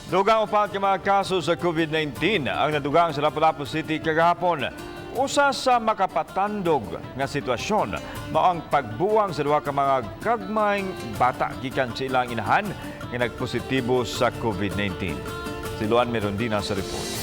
Dugang upat ka mga kaso sa COVID-19 ang nadugang sa Lapu-lapu City kagahapon. Usa sa makapatandog nga sitwasyon mao ang pagbuwang sa duha ka mga gagmayng bata gikan sa ilang inahan nga nagpositibo sa COVID-19. Si Luan Merondina sa report.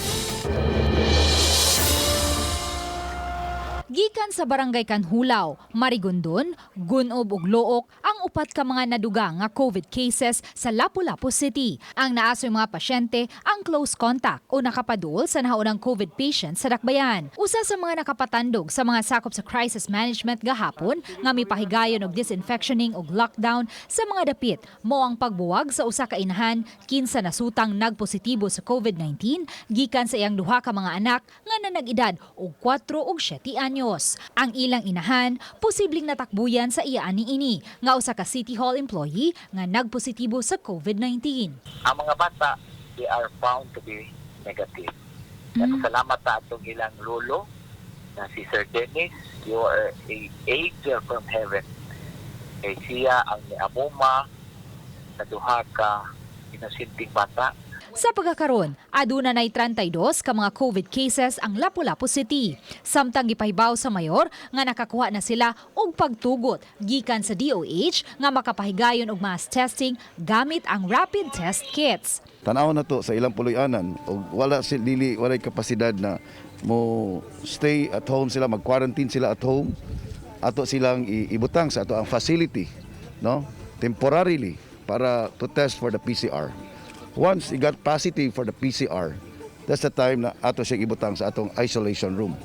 Gikan sa barangay Kanhulaw, Marigondon, Gunob ug Look ang upat ka mga nadugang nga COVID cases sa Lapu-lapu City. Ang naasoy mga pasyente ang close contact o nakapadul sa nahaunang COVID patient sa Dakbayan. Usa sa mga nakapatandog sa mga sakop sa crisis management gahapon nga mipahigayon og disinfectioning ug lockdown sa mga dapit mao ang pagbuwag sa usa ka inahan kinsa nasutang nagpositibo sa COVID-19 gikan sa iyang duha ka mga anak nga nanag-edad og 4 ug 7 anyos. Ang ilang inahan, posibleng natakbuyan sa iya ani-ini nga usa ka City Hall employee nga nagpositibo sa COVID-19. Ang mga bata, they are found to be negative. Salamat sa atong ilang lolo na si Sir Dennis, you are an angel from heaven. Kay siya ang niamuma sa duha ka inosinting bata. Sa pagkakaroon, aduna nay 32 ka mga COVID cases ang Lapu-lapu City. Samtang gipahibaw sa mayor nga nakakuha na sila og pagtugot gikan sa DOH nga makapahigayon og mass testing gamit ang rapid test kits. Tanaw na to sa ilang puloy-anan og walay kapasidad na mo stay at home sila, mag-quarantine sila at home. Ato silang ibutang sa ato ang facility, no? Temporarily para to test for the PCR. Once he got positive for the PCR, that's the time na ato siya ibutang sa atong isolation room.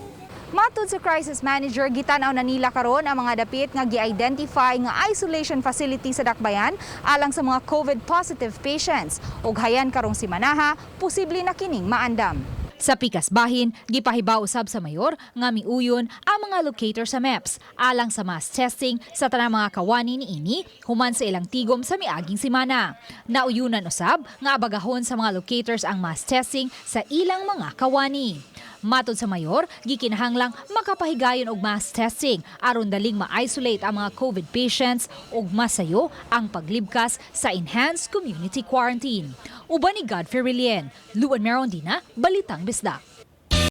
Matod sa crisis manager, gitanaw na nila karon ang mga dapit nga gi-identify nga isolation facility sa Dakbayan alang sa mga COVID positive patients. Ug hayan karong simanaha, posible na kining maandam. Sa pikas bahin, gipahibaw usab sa mayor nga miuyon ang mga locator sa MEPS alang sa mass testing sa tanang mga kawani niini human sa ilang tigom sa miaging simana. Nauyunan usab nga abagahon sa mga locators ang mass testing sa ilang mga kawani. Matod sa mayor, gikinahanglang makapahigayon og mass testing aron daling ma-isolate ang mga COVID patients ug masayo ang paglibkas sa enhanced community quarantine. Uban ni Godfrey Rilien, Luan Merondina, Balitang Bisdak.